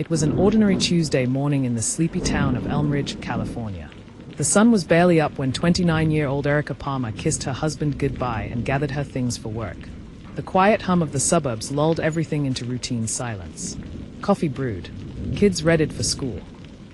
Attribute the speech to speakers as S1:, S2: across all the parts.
S1: It was an ordinary Tuesday morning in the sleepy town of Elm Ridge, California. The sun was barely up when 29-year-old Erica Palmer kissed her husband goodbye and gathered her things for work. The quiet hum of the suburbs lulled everything into routine silence. Coffee brewed. Kids readied for school.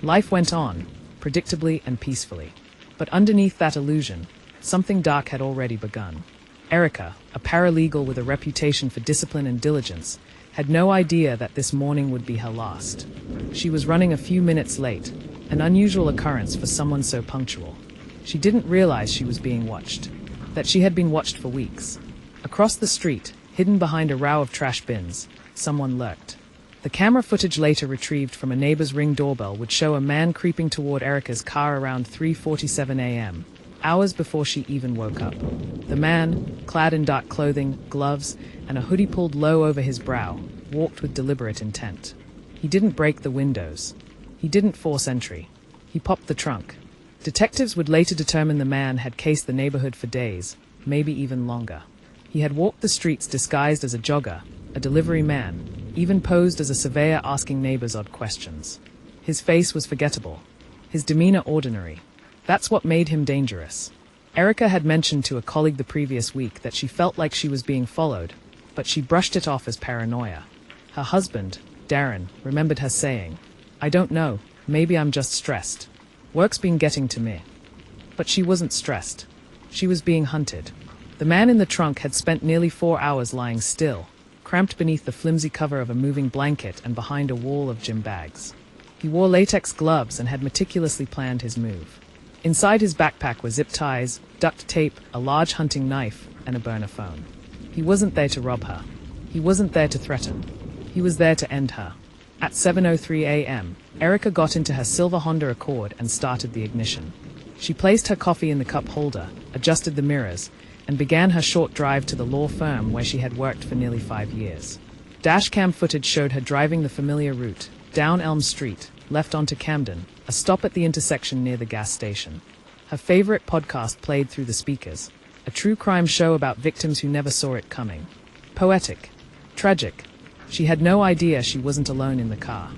S1: Life went on, predictably and peacefully. But underneath that illusion, something dark had already begun. Erica, a paralegal with a reputation for discipline and diligence, had no idea that this morning would be her last. She was running a few minutes late, an unusual occurrence for someone so punctual. She didn't realize she was being watched, that she had been watched for weeks. Across the street, hidden behind a row of trash bins, someone lurked. The camera footage later retrieved from a neighbor's Ring doorbell would show a man creeping toward Erica's car around 3:47 a.m., hours before she even woke up. The man, clad in dark clothing, gloves, and a hoodie pulled low over his brow, walked with deliberate intent. He didn't break the windows. He didn't force entry. He popped the trunk. Detectives would later determine the man had cased the neighborhood for days, maybe even longer. He had walked the streets disguised as a jogger, a delivery man, even posed as a surveyor asking neighbors odd questions. His face was forgettable. His demeanor ordinary. That's what made him dangerous. Erica had mentioned to a colleague the previous week that she felt like she was being followed, but she brushed it off as paranoia. Her husband, Darren, remembered her saying, "I don't know, maybe I'm just stressed. Work's been getting to me." But she wasn't stressed. She was being hunted. The man in the trunk had spent nearly 4 hours lying still, cramped beneath the flimsy cover of a moving blanket and behind a wall of gym bags. He wore latex gloves and had meticulously planned his move. Inside his backpack were zip ties, duct tape, a large hunting knife, and a burner phone. He wasn't there to rob her. He wasn't there to threaten. He was there to end her. At 7:03 a.m., Erica got into her silver Honda Accord and started the ignition. She placed her coffee in the cup holder, adjusted the mirrors, and began her short drive to the law firm where she had worked for nearly 5 years. Dashcam footage showed her driving the familiar route, down Elm Street, left onto Camden, a stop at the intersection near the gas station. Her favorite podcast played through the speakers, a true crime show about victims who never saw it coming. Poetic. Tragic. She had no idea she wasn't alone in the car.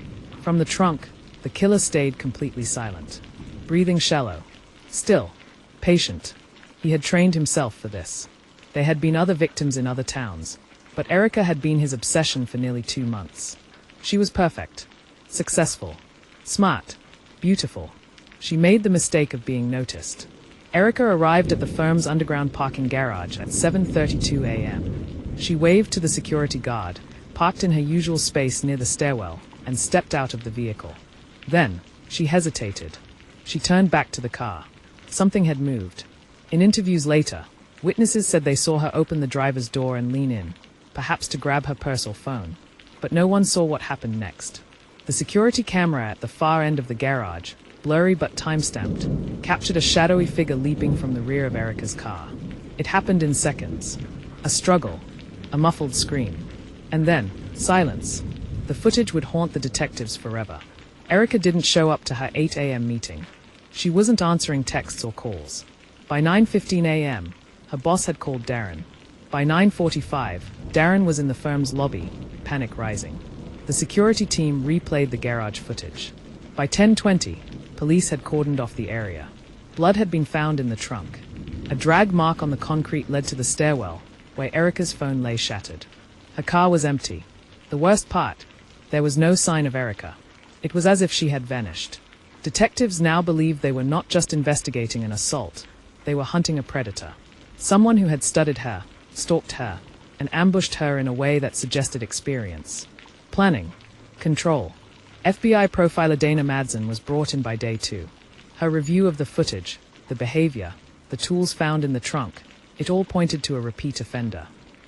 S1: From the trunk, the killer stayed completely silent, breathing shallow, still, patient. He had trained himself for this. There had been other victims in other towns, but Erica had been his obsession for nearly 2 months. She was perfect, successful, smart, beautiful. She made the mistake of being noticed. Erica arrived at the firm's underground parking garage at 7:32 a.m. She waved to the security guard, parked in her usual space near the stairwell, and stepped out of the vehicle. Then, she hesitated. She turned back to the car. Something had moved. In interviews later, witnesses said they saw her open the driver's door and lean in, perhaps to grab her purse or phone. But no one saw what happened next. The security camera at the far end of the garage, blurry but time-stamped, captured a shadowy figure leaping from the rear of Erica's car. It happened in seconds. A struggle, a muffled scream, and then, silence. The footage would haunt the detectives forever. Erica didn't show up to her 8 a.m. meeting. She wasn't answering texts or calls. By 9:15 a.m., her boss had called Darren. By 9:45, Darren was in the firm's lobby, panic rising. The security team replayed the garage footage. By 10:20, police had cordoned off the area. Blood had been found in the trunk. A drag mark on the concrete led to the stairwell, where Erica's phone lay shattered. Her car was empty. The worst part, there was no sign of Erica. It was as if she had vanished. Detectives now believed they were not just investigating an assault. They were hunting a predator. Someone who had studied her, stalked her, and ambushed her in a way that suggested experience. Planning. Control. FBI profiler Dana Madsen was brought in by day 2. Her review of the footage, the behavior, the tools found in the trunk, it all pointed to a repeat offender.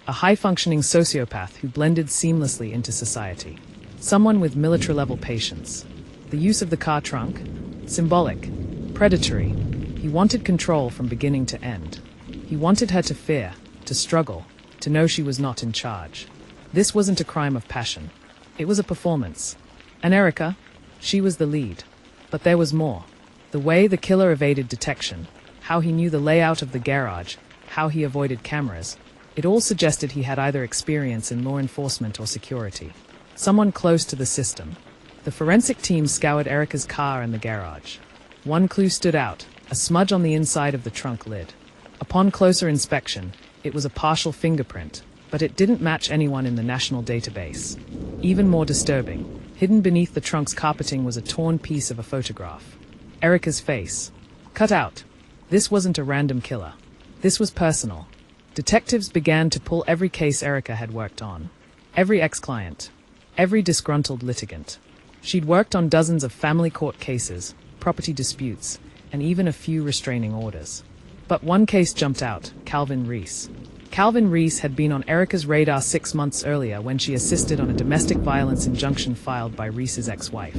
S1: A high-functioning sociopath who blended seamlessly into society. Someone with military-level patience. The use of the car trunk? Symbolic. Predatory. He wanted control from beginning to end. He wanted her to fear, to struggle, to know she was not in charge. This wasn't a crime of passion. It was a performance. And Erica? She was the lead. But there was more. The way the killer evaded detection, how he knew the layout of the garage, how he avoided cameras, it all suggested he had either experience in law enforcement or security. Someone close to the system. The forensic team scoured Erica's car and the garage. One clue stood out, a smudge on the inside of the trunk lid. Upon closer inspection, it was a partial fingerprint, but it didn't match anyone in the national database. Even more disturbing, hidden beneath the trunk's carpeting was a torn piece of a photograph. Erica's face. Cut out. This wasn't a random killer. This was personal. Detectives began to pull every case Erica had worked on. Every ex-client. Every disgruntled litigant. She'd worked on dozens of family court cases, property disputes, and even a few restraining orders. But one case jumped out, Calvin Reese. Calvin Reese had been on Erica's radar 6 months earlier when she assisted on a domestic violence injunction filed by Reese's ex-wife.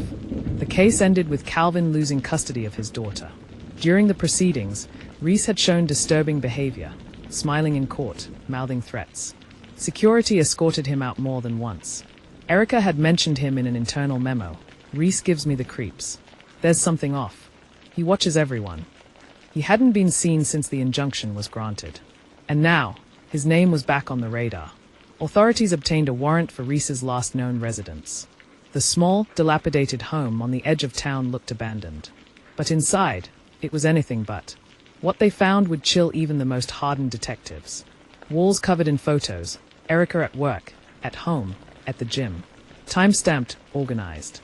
S1: The case ended with Calvin losing custody of his daughter. During the proceedings, Reese had shown disturbing behavior, smiling in court, mouthing threats. Security escorted him out more than once. Erica had mentioned him in an internal memo. Reese gives me the creeps. There's something off. He watches everyone. He hadn't been seen since the injunction was granted. And now, his name was back on the radar. Authorities obtained a warrant for Reese's last known residence. The small, dilapidated home on the edge of town looked abandoned. But inside, it was anything but. What they found would chill even the most hardened detectives. Walls covered in photos, Erica at work, at home, at the gym. Time-stamped, organized.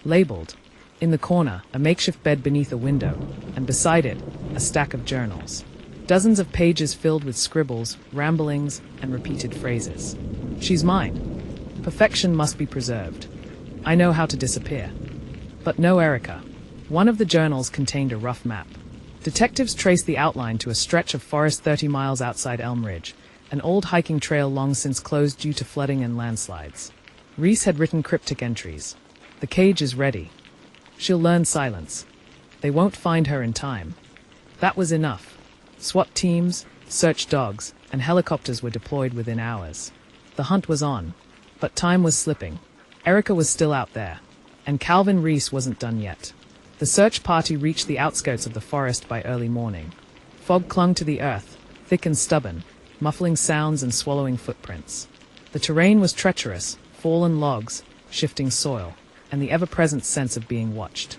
S1: Labeled. In the corner, a makeshift bed beneath a window, and beside it, a stack of journals. Dozens of pages filled with scribbles, ramblings, and repeated phrases. She's mine. Perfection must be preserved. I know how to disappear. But no Erica. One of the journals contained a rough map. Detectives traced the outline to a stretch of forest 30 miles outside Elm Ridge, an old hiking trail long since closed due to flooding and landslides. Reese had written cryptic entries. The cage is ready. She'll learn silence. They won't find her in time. That was enough. SWAT teams, search dogs, and helicopters were deployed within hours. The hunt was on, but time was slipping. Erica was still out there, and Calvin Reese wasn't done yet. The search party reached the outskirts of the forest by early morning. Fog clung to the earth, thick and stubborn, muffling sounds and swallowing footprints. The terrain was treacherous, fallen logs, shifting soil, and the ever-present sense of being watched.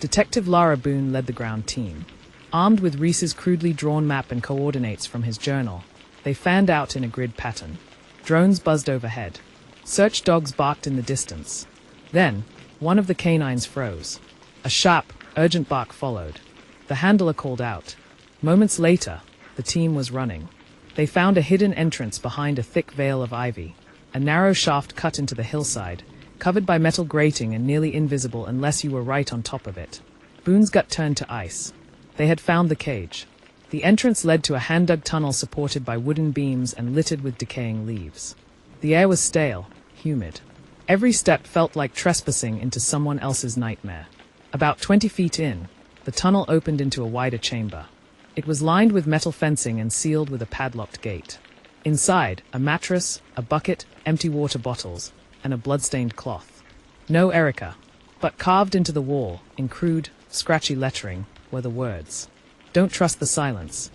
S1: Detective Lara Boone led the ground team. Armed with Reese's crudely drawn map and coordinates from his journal, they fanned out in a grid pattern. Drones buzzed overhead. Search dogs barked in the distance. Then, one of the canines froze. A sharp, urgent bark followed. The handler called out. Moments later, the team was running. They found a hidden entrance behind a thick veil of ivy, a narrow shaft cut into the hillside, covered by metal grating and nearly invisible unless you were right on top of it. Boone's gut turned to ice. They had found the cage. The entrance led to a hand-dug tunnel supported by wooden beams and littered with decaying leaves. The air was stale, humid. Every step felt like trespassing into someone else's nightmare. About 20 feet in, the tunnel opened into a wider chamber. It was lined with metal fencing and sealed with a padlocked gate. Inside, a mattress, a bucket, empty water bottles, and a blood-stained cloth. No Erica. But carved into the wall, in crude, scratchy lettering, were the words. Don't trust the silence.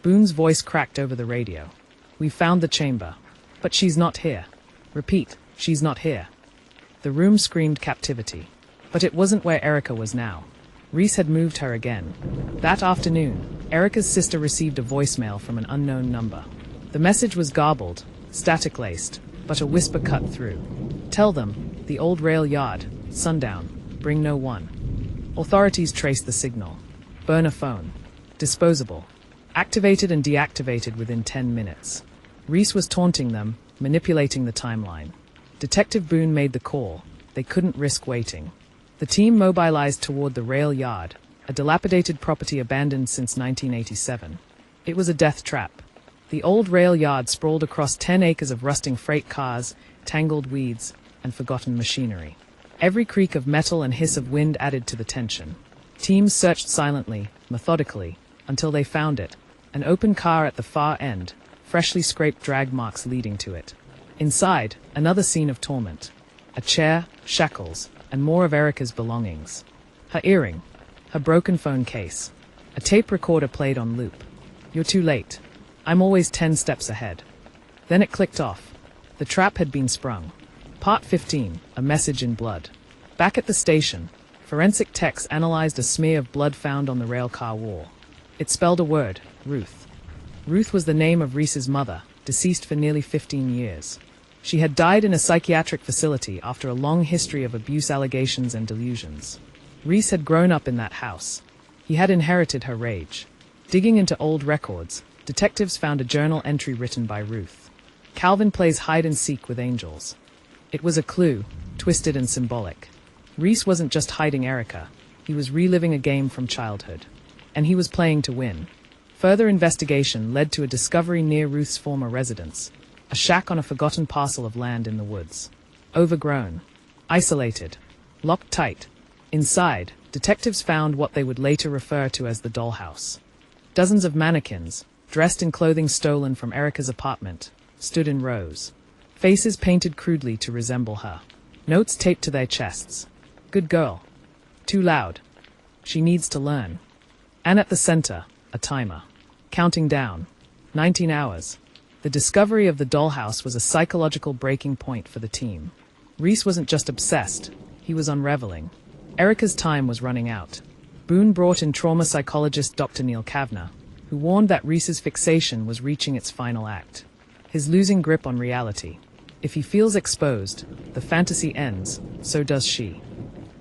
S1: Boone's voice cracked over the radio. We found the chamber. But she's not here. Repeat, she's not here. The room screamed captivity. But it wasn't where Erica was now. Reese had moved her again. That afternoon, Erica's sister received a voicemail from an unknown number. The message was garbled, static-laced, but a whisper cut through. Tell them, the old rail yard, sundown, bring no one. Authorities traced the signal. Burner phone. Disposable. Activated and deactivated within 10 minutes. Reese was taunting them, manipulating the timeline. Detective Boone made the call. They couldn't risk waiting. The team mobilized toward the rail yard, a dilapidated property abandoned since 1987. It was a death trap. The old rail yard sprawled across 10 acres of rusting freight cars, tangled weeds, and forgotten machinery. Every creak of metal and hiss of wind added to the tension. Teams searched silently, methodically, until they found it, an open car at the far end, freshly scraped drag marks leading to it. Inside, another scene of torment. A chair, shackles, and more of Erica's belongings. Her earring, her broken phone case. A tape recorder played on loop. You're too late. I'm always 10 steps ahead. Then it clicked off. The trap had been sprung. Part 15, a message in blood. Back at the station, forensic techs analyzed a smear of blood found on the railcar wall. It spelled a word, Ruth. Ruth was the name of Reese's mother, deceased for nearly 15 years. She had died in a psychiatric facility after a long history of abuse allegations and delusions. Reese had grown up in that house. He had inherited her rage. Digging into old records, detectives found a journal entry written by Ruth. Calvin plays hide-and-seek with angels. It was a clue, twisted and symbolic. Reese wasn't just hiding Erica. He was reliving a game from childhood. And he was playing to win. Further investigation led to a discovery near Ruth's former residence. A shack on a forgotten parcel of land in the woods. Overgrown. Isolated. Locked tight. Inside, detectives found what they would later refer to as the dollhouse. Dozens of mannequins, dressed in clothing stolen from Erica's apartment, stood in rows. Faces painted crudely to resemble her. Notes taped to their chests. Good girl. Too loud. She needs to learn. And at the center, a timer. Counting down. 19 hours. The discovery of the dollhouse was a psychological breaking point for the team. Reese wasn't just obsessed, he was unraveling. Erica's time was running out. Boone brought in trauma psychologist Dr. Neil Kavanagh, who warned that Reese's fixation was reaching its final act. His losing grip on reality. If he feels exposed, the fantasy ends, so does she.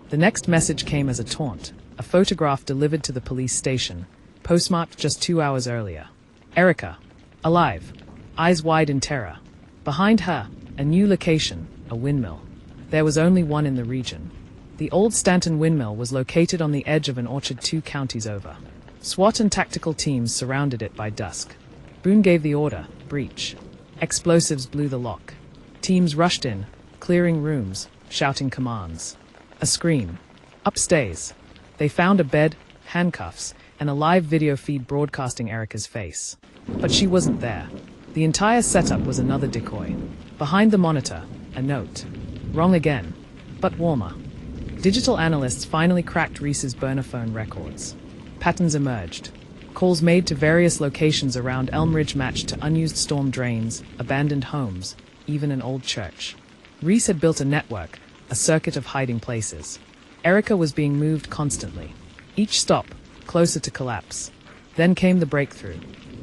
S1: The next message came as a taunt, a photograph delivered to the police station, postmarked just 2 hours earlier. Erica. Alive. Eyes wide in terror. Behind her, a new location, a windmill. There was only one in the region. The old Stanton windmill was located on the edge of an orchard 2 counties over. SWAT and tactical teams surrounded it by dusk. Boone gave the order, breach. Explosives blew the lock. Teams rushed in, clearing rooms, shouting commands. A scream. Upstairs. They found a bed, handcuffs, and a live video feed broadcasting Erica's face. But she wasn't there. The entire setup was another decoy. Behind the monitor, a note. Wrong again, but warmer. Digital analysts finally cracked Reese's burner phone records. Patterns emerged. Calls made to various locations around Elm Ridge matched to unused storm drains, abandoned homes, even an old church. Reese had built a network, a circuit of hiding places. Erica was being moved constantly. Each stop, closer to collapse. Then came the breakthrough.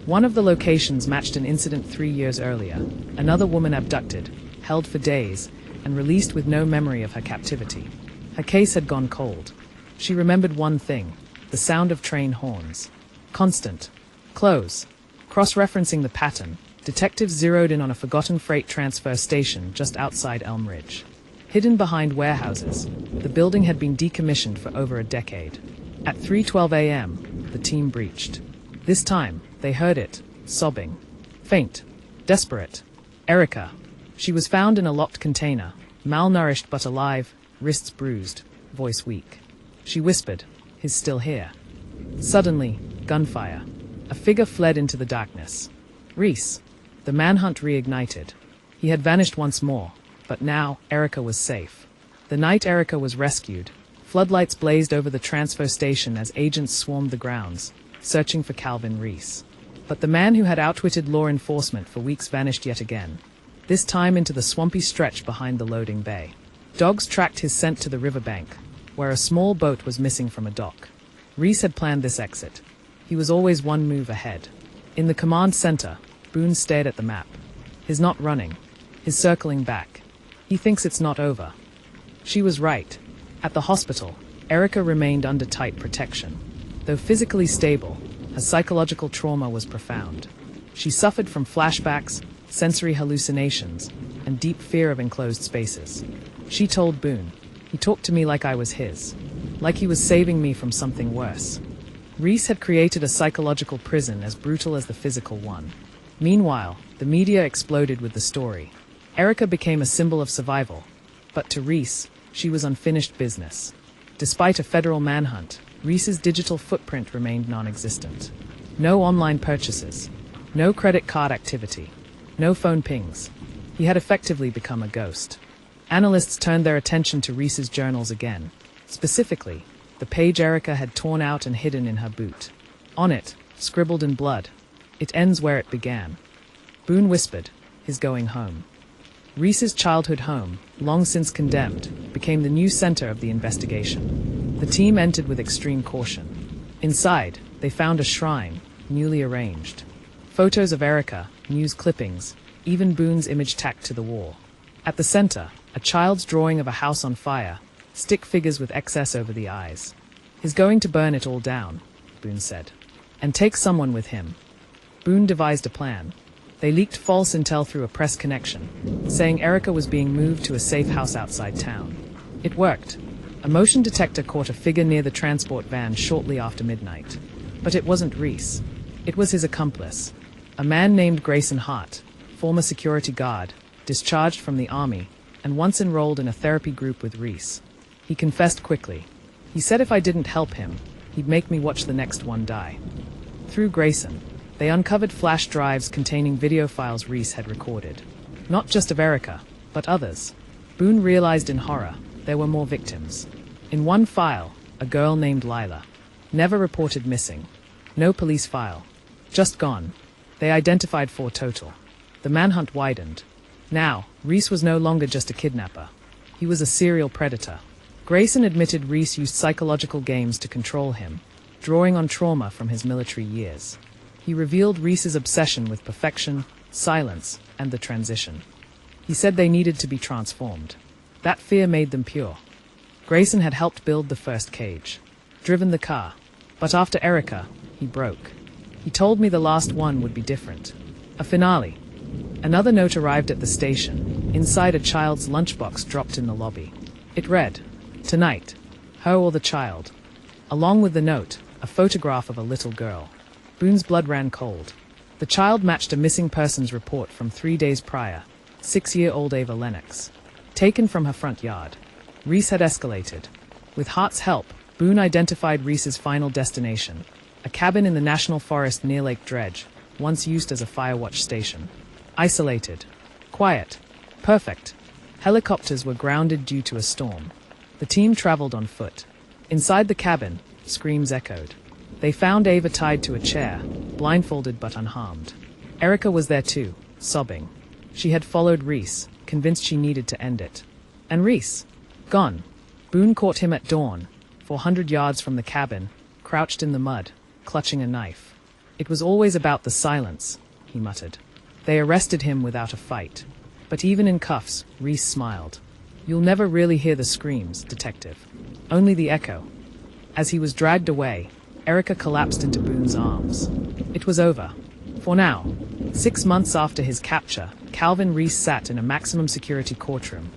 S1: One of the locations matched an incident 3 years earlier. Another woman abducted, held for days, and released with no memory of her captivity. Her case had gone cold. She remembered one thing, the sound of train horns. Constant. Close. Cross-referencing the pattern, detectives zeroed in on a forgotten freight transfer station just outside Elm Ridge. Hidden behind warehouses, the building had been decommissioned for over a decade. At 3:12 a.m., the team breached. This time, they heard it, sobbing. Faint. Desperate. Erica. She was found in a locked container, malnourished but alive, wrists bruised, voice weak. She whispered, "He's still here." Suddenly, gunfire. A figure fled into the darkness. Reese. The manhunt reignited. He had vanished once more, but now Erica was safe. The night Erica was rescued, floodlights blazed over the transfer station as agents swarmed the grounds, searching for Calvin Reese. But the man who had outwitted law enforcement for weeks vanished yet again, this time into the swampy stretch behind the loading bay. Dogs tracked his scent to the riverbank, where a small boat was missing from a dock. Reese had planned this exit. He was always one move ahead. In the command center, Boone stared at the map. He's not running. He's circling back. He thinks it's not over. She was right. At the hospital, Erica remained under tight protection. Though physically stable, her psychological trauma was profound. She suffered from flashbacks, sensory hallucinations, and deep fear of enclosed spaces. She told Boone, "He talked to me like I was his, like he was saving me from something worse." Reese had created a psychological prison as brutal as the physical one. Meanwhile, the media exploded with the story. Erica became a symbol of survival, but to Reese, she was unfinished business. Despite a federal manhunt, Reese's digital footprint remained non-existent. No online purchases, no credit card activity, no phone pings. He had effectively become a ghost. Analysts turned their attention to Reese's journals again. Specifically, the page Erica had torn out and hidden in her boot. On it, scribbled in blood, "It ends where it began." Boone whispered, "He's going home." Reese's childhood home, long since condemned, became the new center of the investigation. The team entered with extreme caution. Inside, they found a shrine, newly arranged. Photos of Erica, news clippings, even Boone's image tacked to the wall. At the center, a child's drawing of a house on fire, stick figures with excess over the eyes. "He's going to burn it all down," Boone said. "And take someone with him." Boone devised a plan. They leaked false intel through a press connection, saying Erica was being moved to a safe house outside town. It worked. A motion detector caught a figure near the transport van shortly after midnight. But it wasn't Reese. It was his accomplice, a man named Grayson Hart, former security guard, discharged from the army, and once enrolled in a therapy group with Reese. He confessed quickly. He said if I didn't help him, he'd make me watch the next one die. Through Grayson, they uncovered flash drives containing video files Reese had recorded. Not just of Erica, but others. Boone realized in horror there were more victims. In one file, a girl named Lila. Never reported missing. No police file. Just gone. They identified 4 total. The manhunt widened. Now, Reese was no longer just a kidnapper. He was a serial predator. Grayson admitted Reese used psychological games to control him, drawing on trauma from his military years. He revealed Reese's obsession with perfection, silence, and the transition. He said they needed to be transformed. That fear made them pure. Grayson had helped build the first cage, driven the car. But after Erica, he broke. He told me the last one would be different. A finale. Another note arrived at the station, inside a child's lunchbox dropped in the lobby. It read, "Tonight, her or the child." Along with the note, a photograph of a little girl. Boone's blood ran cold. The child matched a missing persons report from 3 days prior, 6-year-old Ava Lennox, taken from her front yard. Reese had escalated. With Hart's help, Boone identified Reese's final destination, a cabin in the national forest near Lake Dredge, once used as a firewatch station. Isolated. Quiet. Perfect. Helicopters were grounded due to a storm. The team traveled on foot. Inside the cabin, screams echoed. They found Ava tied to a chair, blindfolded but unharmed. Erica was there too, sobbing. She had followed Reese, convinced she needed to end it. And Reese? Gone. Boone caught him at dawn, 400 yards from the cabin, crouched in the mud, clutching a knife. "It was always about the silence," he muttered. They arrested him without a fight. But even in cuffs, Reese smiled. "You'll never really hear the screams, detective. Only the echo." As he was dragged away, Erica collapsed into Boone's arms. It was over. For now. 6 months after his capture, Calvin Reese sat in a maximum security courtroom,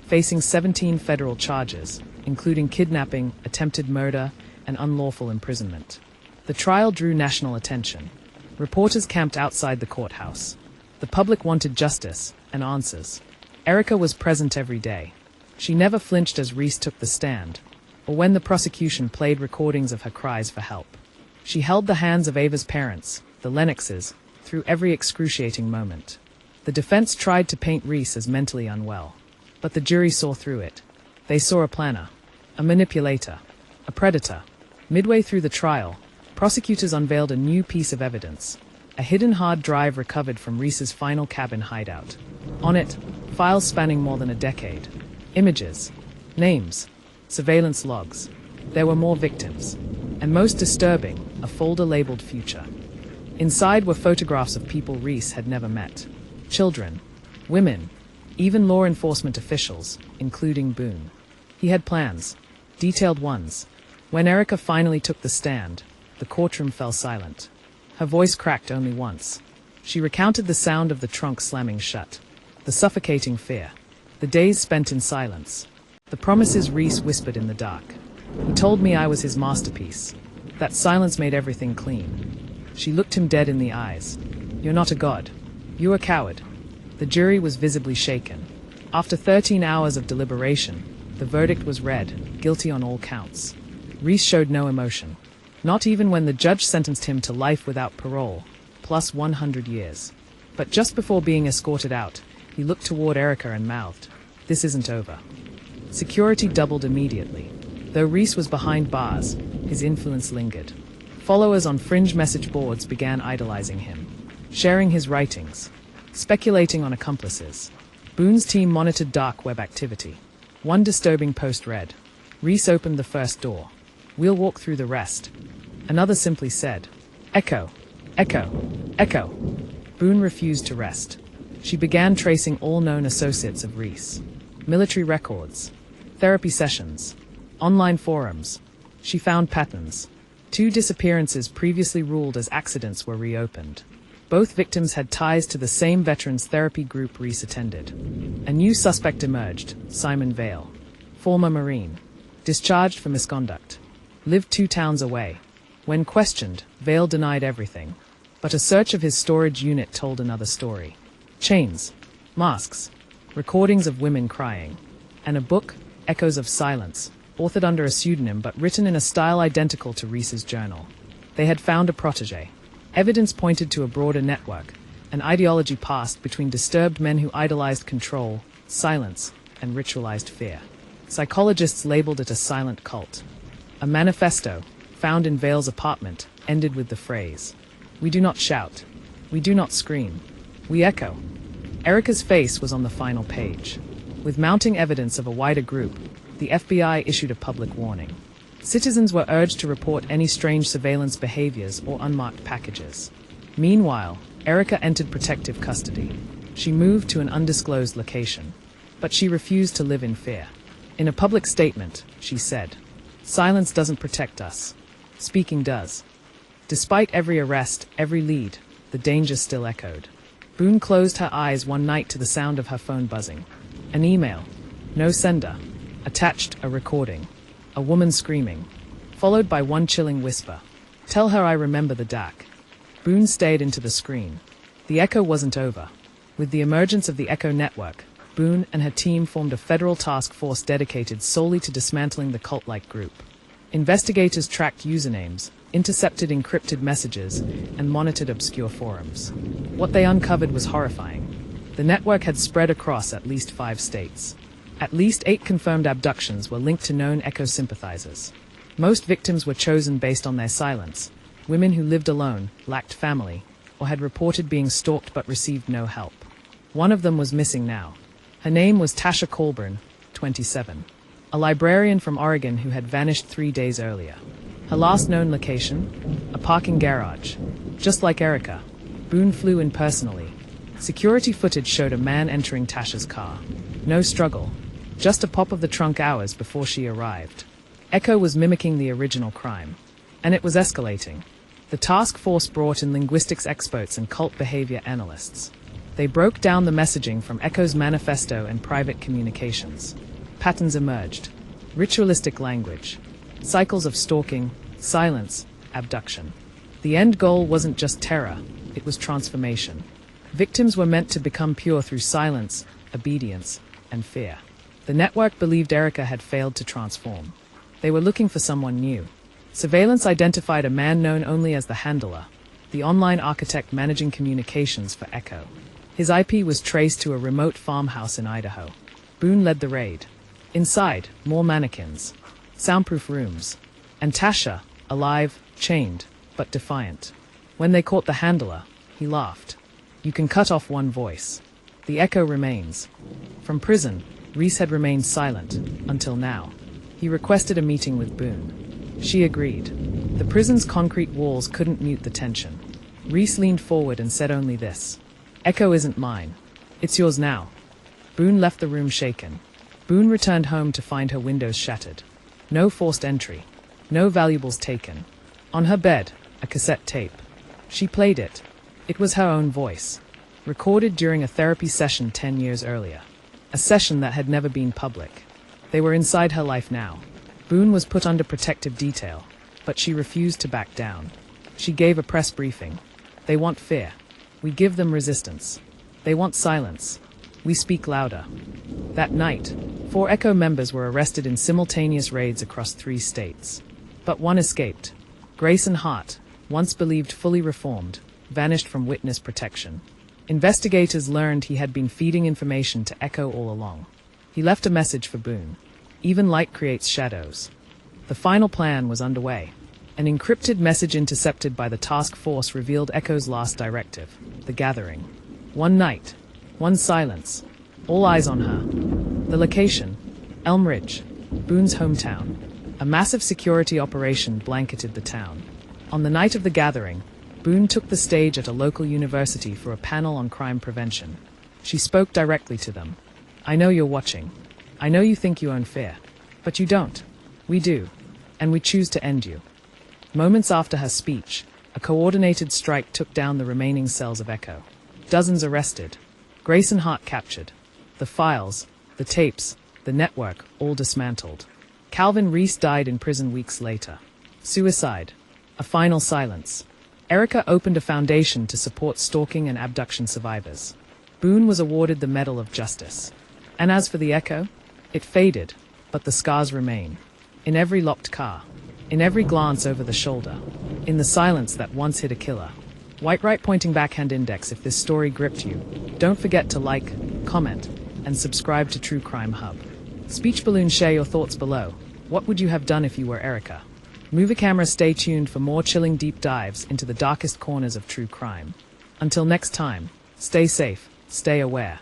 S1: facing 17 federal charges, including kidnapping, attempted murder, and unlawful imprisonment. The trial drew national attention. Reporters camped outside the courthouse. The public wanted justice and answers. Erica was present every day. She never flinched as Reese took the stand, or when the prosecution played recordings of her cries for help. She held the hands of Ava's parents, the Lennoxes, through every excruciating moment. The defense tried to paint Reese as mentally unwell, but the jury saw through it. They saw a planner, a manipulator, a predator. Midway through the trial, prosecutors unveiled a new piece of evidence, a hidden hard drive recovered from Reese's final cabin hideout. On it, files spanning more than a decade. Images, names, surveillance logs. There were more victims. And most disturbing, a folder labeled future. Inside were photographs of people Reese had never met. Children, women, even law enforcement officials, including Boone. He had plans, detailed ones. When Erica finally took the stand, the courtroom fell silent. Her voice cracked only once. She recounted the sound of the trunk slamming shut, the suffocating fear, the days spent in silence, the promises Reese whispered in the dark. He told me I was his masterpiece. That silence made everything clean. She looked him dead in the eyes. "You're not a god. You're a coward." The jury was visibly shaken. After 13 hours of deliberation, the verdict was read, guilty on all counts. Reese showed no emotion. Not even when the judge sentenced him to life without parole, plus 100 years. But just before being escorted out, he looked toward Erica and mouthed, "This isn't over." Security doubled immediately. Though Reese was behind bars, his influence lingered. Followers on fringe message boards began idolizing him, sharing his writings, speculating on accomplices. Boone's team monitored dark web activity. One disturbing post read, "Reese opened the first door. We'll walk through the rest." Another simply said, "Echo, echo, echo." Boone refused to rest. She began tracing all known associates of Reese. Military records, therapy sessions, online forums. She found patterns. 2 disappearances previously ruled as accidents were reopened. Both victims had ties to the same veterans therapy group Reese attended. A new suspect emerged, Simon Vale, former Marine, discharged for misconduct. Lived 2 towns away. When questioned, Vale denied everything. But a search of his storage unit told another story. Chains, masks, recordings of women crying, and a book, Echoes of Silence, authored under a pseudonym but written in a style identical to Reese's journal. They had found a protege. Evidence pointed to a broader network, an ideology passed between disturbed men who idolized control, silence, and ritualized fear. Psychologists labeled it a silent cult. A manifesto, found in Vale's apartment, ended with the phrase, "We do not shout. We do not scream. We echo." Erica's face was on the final page. With mounting evidence of a wider group, the FBI issued a public warning. Citizens were urged to report any strange surveillance behaviors or unmarked packages. Meanwhile, Erica entered protective custody. She moved to an undisclosed location. But she refused to live in fear. In a public statement, she said, "Silence doesn't protect us. Speaking does." Despite every arrest, every lead, the danger still echoed. Boone closed her eyes one night to the sound of her phone buzzing. An email. No sender. Attached, a recording. A woman screaming. Followed by one chilling whisper. "Tell her I remember the dark." Boone stared into the screen. The echo wasn't over. With the emergence of the Echo Network, Boone and her team formed a federal task force dedicated solely to dismantling the cult-like group. Investigators tracked usernames, intercepted encrypted messages, and monitored obscure forums. What they uncovered was horrifying. The network had spread across at least 5 states. At least 8 confirmed abductions were linked to known Echo sympathizers. Most victims were chosen based on their silence. Women who lived alone, lacked family, or had reported being stalked but received no help. One of them was missing now. Her name was Tasha Colburn, 27, a librarian from Oregon who had vanished 3 days earlier. Her last known location? A parking garage. Just like Erica, Boone flew in personally. Security footage showed a man entering Tasha's car. No struggle. Just a pop of the trunk hours before she arrived. Echo was mimicking the original crime. And it was escalating. The task force brought in linguistics experts and cult behavior analysts. They broke down the messaging from Echo's manifesto and private communications. Patterns emerged. Ritualistic language. Cycles of stalking, silence, abduction. The end goal wasn't just terror, it was transformation. Victims were meant to become pure through silence, obedience, and fear. The network believed Erica had failed to transform. They were looking for someone new. Surveillance identified a man known only as the Handler, the online architect managing communications for Echo. His IP was traced to a remote farmhouse in Idaho. Boone led the raid. Inside, more mannequins, soundproof rooms, and Tasha, alive, chained, but defiant. When they caught the Handler, he laughed. "You can cut off one voice. The echo remains." From prison, Reese had remained silent, until now. He requested a meeting with Boone. She agreed. The prison's concrete walls couldn't mute the tension. Reese leaned forward and said only this. "Echo isn't mine. It's yours now." Boone left the room shaken. Boone returned home to find her windows shattered. No forced entry. No valuables taken. On her bed, a cassette tape. She played it. It was her own voice. Recorded during a therapy session 10 years earlier. A session that had never been public. They were inside her life now. Boone was put under protective detail, but she refused to back down. She gave a press briefing. "They want fear. We give them resistance. They want silence. We speak louder." That night, 4 Echo members were arrested in simultaneous raids across 3 states. But one escaped. Grayson Hart, once believed fully reformed, vanished from witness protection. Investigators learned he had been feeding information to Echo all along. He left a message for Boone. Even light creates shadows. The final plan was underway. An encrypted message intercepted by the task force revealed Echo's last directive, the gathering. One night, one silence, All eyes on her. The location: Elm Ridge, Boone's hometown. A massive security operation blanketed the town. On the night of the gathering, Boone took the stage at a local university for a panel on crime prevention. She spoke directly to them. "I know you're watching. I know you think you own fear. But you don't. We do. And we choose to end you." Moments after her speech, a coordinated strike took down the remaining cells of Echo. Dozens arrested. Grace and Hart captured. The files, the tapes, the network, all dismantled. Calvin Reese died in prison weeks later. Suicide. A final silence. Erica opened a foundation to support stalking and abduction survivors. Boone was awarded the Medal of Justice. And as for the Echo, it faded, but the scars remain. In every locked car. In every glance over the shoulder. In the silence that once hid a killer. White right pointing backhand index if this story gripped you. Don't forget to like, comment, and subscribe to True Crime Hub. Speech Balloon, share your thoughts below. What would you have done if you were Erica? Move a camera, stay tuned for more chilling deep dives into the darkest corners of true crime. Until next time, stay safe, stay aware.